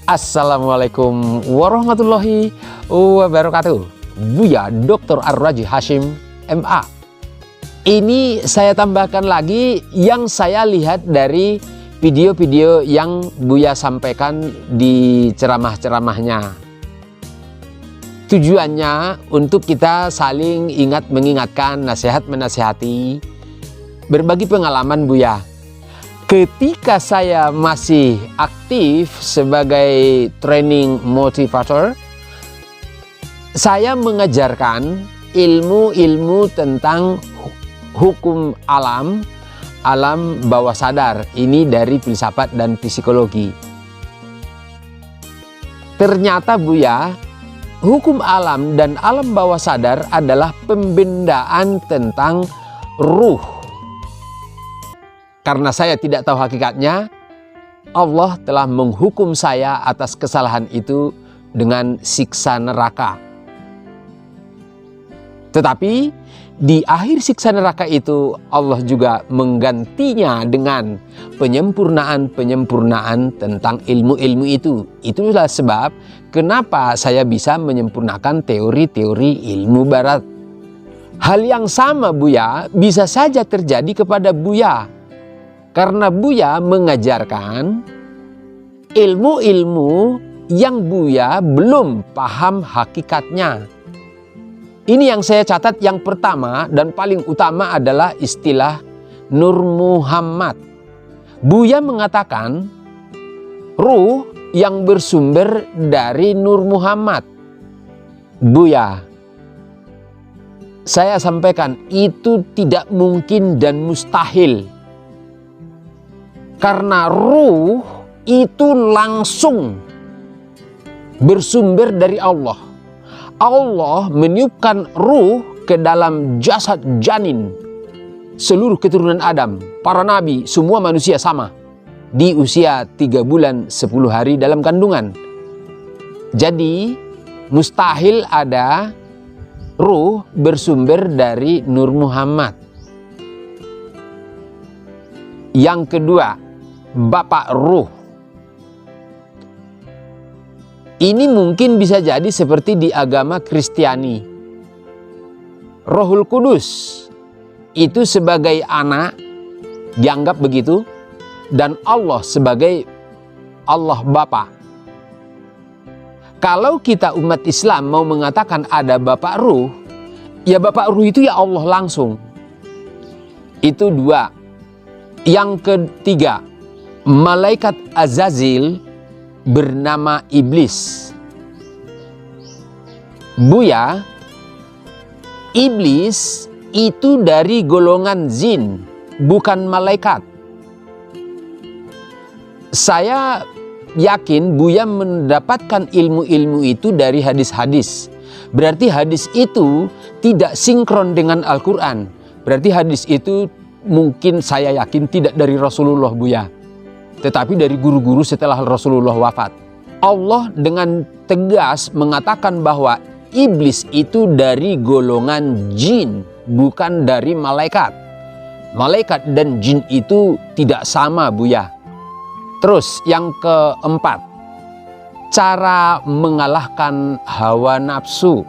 Assalamualaikum warahmatullahi wabarakatuh. Buya Dr. Ar-Raji Hashim MA. Ini saya tambahkan lagi yang saya lihat dari video-video yang Buya sampaikan di ceramah-ceramahnya. Tujuannya untuk kita saling ingat mengingatkan, nasihat menasihati, berbagi pengalaman Buya. Ketika saya masih aktif sebagai training motivator, saya mengajarkan ilmu-ilmu tentang hukum alam bawah sadar. Ini dari filsafat dan psikologi. Ternyata Buya, hukum alam dan alam bawah sadar adalah pembendaan tentang ruh. Karena saya tidak tahu hakikatnya, Allah telah menghukum saya atas kesalahan itu dengan siksa neraka. Tetapi di akhir siksa neraka itu Allah juga menggantinya dengan penyempurnaan tentang ilmu-ilmu itu. Itulah sebab kenapa saya bisa menyempurnakan teori-teori ilmu barat. Hal yang sama Buya bisa saja terjadi kepada Buya. Karena Buya mengajarkan ilmu-ilmu yang Buya belum paham hakikatnya. Ini yang saya catat, yang pertama dan paling utama adalah istilah Nur Muhammad. Buya mengatakan ruh yang bersumber dari Nur Muhammad. Buya, saya sampaikan itu tidak mungkin dan mustahil. Karena ruh itu langsung bersumber dari Allah. Allah meniupkan ruh ke dalam jasad janin seluruh keturunan Adam, para nabi, semua manusia sama di usia 3 bulan 10 hari dalam kandungan. Jadi mustahil ada ruh bersumber dari Nur Muhammad. Yang kedua, Bapak Ruh. Ini mungkin bisa jadi seperti di agama Kristiani. Rohul Kudus itu sebagai anak, dianggap begitu, dan Allah sebagai Allah Bapa. Kalau kita umat Islam mau mengatakan ada Bapak Ruh, ya Bapak Ruh itu ya Allah langsung. Itu dua. Yang ketiga, malaikat Azazil bernama Iblis. Buya, Iblis itu dari golongan jin, bukan malaikat. Saya yakin Buya mendapatkan ilmu-ilmu itu dari hadis-hadis. Berarti hadis itu tidak sinkron dengan Al-Quran. Berarti hadis itu mungkin saya yakin tidak dari Rasulullah Buya, tetapi dari guru-guru setelah Rasulullah wafat. Allah dengan tegas mengatakan bahwa iblis itu dari golongan jin, bukan dari malaikat. Malaikat dan jin itu tidak sama Buya. Terus yang keempat, cara mengalahkan hawa nafsu.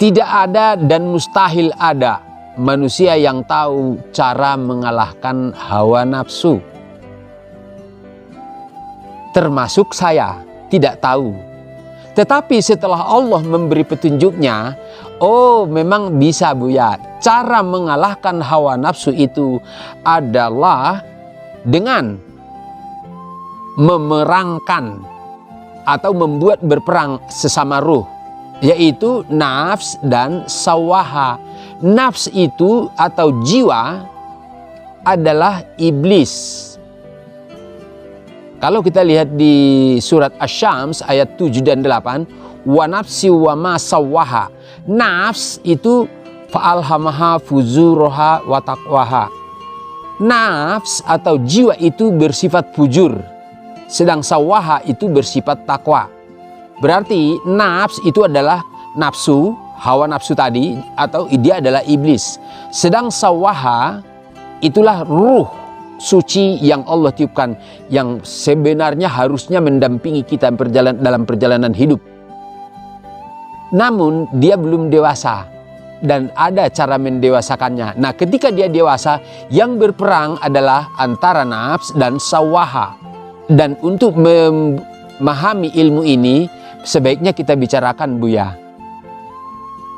Tidak ada dan mustahil ada manusia yang tahu cara mengalahkan hawa nafsu. Termasuk saya tidak tahu. Tetapi setelah Allah memberi petunjuknya, oh memang bisa Buya. Cara mengalahkan hawa nafsu itu adalah dengan memerangkan atau membuat berperang sesama ruh, yaitu nafs dan sawaha. Nafs itu atau jiwa adalah iblis. Kalau kita lihat di surat Asy-Syams ayat 7 dan 8, wa nafsi wa ma sawaha. Nafs itu fa'alhamaha fujuraha wa taqwaha. Nafs atau jiwa itu bersifat fujur, sedang sawaha itu bersifat takwa. Berarti nafs itu adalah nafsu, hawa nafsu tadi, atau dia adalah iblis. Sedang sawaha itulah ruh suci yang Allah tiupkan, yang sebenarnya harusnya mendampingi kita dalam perjalanan hidup. Namun dia belum dewasa dan ada cara mendewasakannya. Nah, ketika dia dewasa, yang berperang adalah antara nafs dan sawaha. Dan untuk memahami ilmu ini, sebaiknya kita bicarakan, Buya.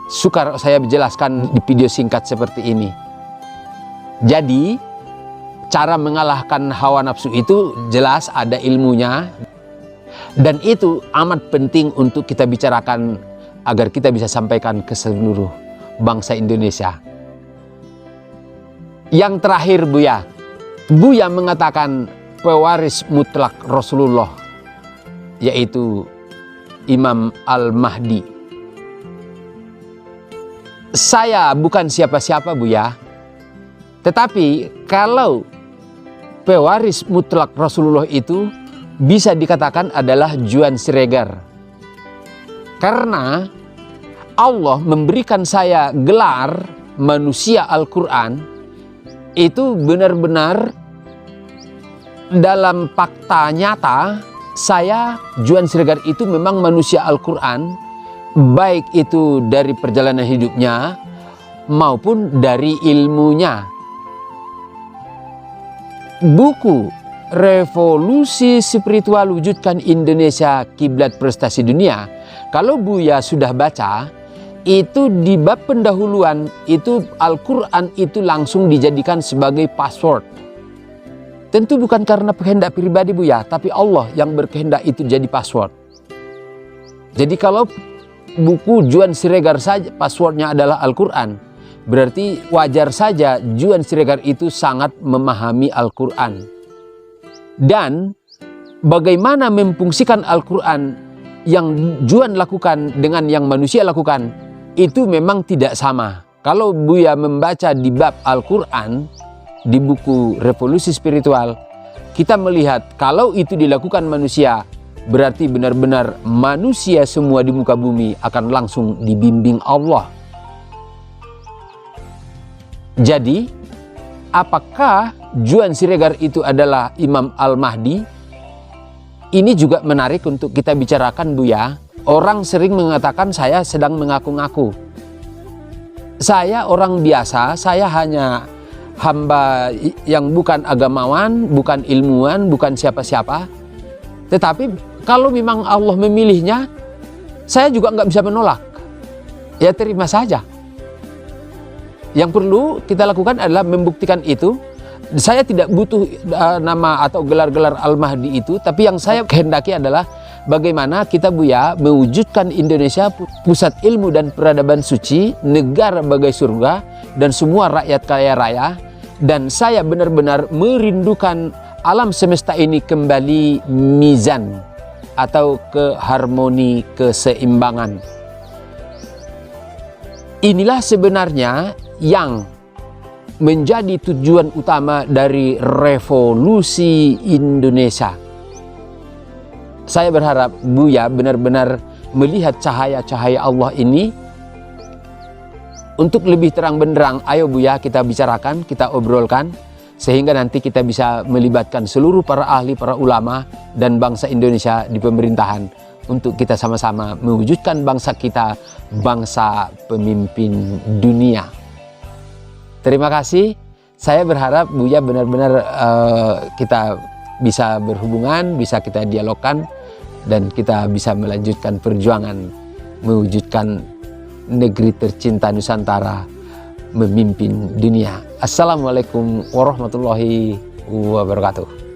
Sukar saya menjelaskan di video singkat seperti ini. Jadi, cara mengalahkan hawa nafsu itu jelas ada ilmunya. Dan itu amat penting untuk kita bicarakan agar kita bisa sampaikan ke seluruh bangsa Indonesia. Yang terakhir, Buya. Buya mengatakan pewaris mutlak Rasulullah, yaitu Imam Al-Mahdi. Saya bukan siapa-siapa, Buya. Tetapi kalau pewaris mutlak Rasulullah itu bisa dikatakan adalah Juan Siregar. Karena Allah memberikan saya gelar manusia Al-Quran, itu benar-benar dalam fakta nyata, saya Juan Siregar itu memang manusia Al-Quran, baik itu dari perjalanan hidupnya maupun dari ilmunya. Buku Revolusi Spiritual Wujudkan Indonesia Kiblat Prestasi Dunia, kalau Buya sudah baca, itu di bab pendahuluan itu Al-Quran itu langsung dijadikan sebagai password. Tentu bukan karena kehendak pribadi, Buya, tapi Allah yang berkehendak itu jadi password. Jadi kalau buku Juan Siregar saja passwordnya adalah Al-Quran, berarti wajar saja Juan Siregar itu sangat memahami Al-Quran. Dan bagaimana memfungsikan Al-Quran yang Juan lakukan dengan yang manusia lakukan, itu memang tidak sama. Kalau Buya membaca di bab Al-Quran, di buku Revolusi Spiritual, kita melihat kalau itu dilakukan manusia, berarti benar-benar manusia semua di muka bumi akan langsung dibimbing Allah. Jadi, apakah Juan Siregar itu adalah Imam Al-Mahdi? Ini juga menarik untuk kita bicarakan, Buya. Orang sering mengatakan saya sedang mengaku-ngaku. Saya orang biasa, saya hanya hamba yang bukan agamawan, bukan ilmuwan, bukan siapa-siapa. Tetapi kalau memang Allah memilihnya, saya juga nggak bisa menolak. Ya terima saja. Yang perlu kita lakukan adalah membuktikan itu. Saya tidak butuh nama atau gelar-gelar Al-Mahdi itu, tapi yang saya kehendaki adalah bagaimana kita, Buya, mewujudkan Indonesia pusat ilmu dan peradaban suci, negara bagai surga, dan semua rakyat kaya raya. Dan saya benar-benar merindukan alam semesta ini kembali mizan atau ke harmoni, keseimbangan. Inilah sebenarnya yang menjadi tujuan utama dari revolusi Indonesia. Saya berharap Buya benar-benar melihat cahaya-cahaya Allah ini. Untuk lebih terang benderang, ayo Buya kita bicarakan, kita obrolkan, sehingga nanti kita bisa melibatkan seluruh para ahli, para ulama, dan bangsa Indonesia di pemerintahan untuk kita sama-sama mewujudkan bangsa kita, bangsa pemimpin dunia. Terima kasih. Saya berharap Buya benar-benar kita bisa berhubungan, bisa kita dialogkan, dan kita bisa melanjutkan perjuangan mewujudkan negeri tercinta Nusantara memimpin dunia. Assalamualaikum warahmatullahi wabarakatuh.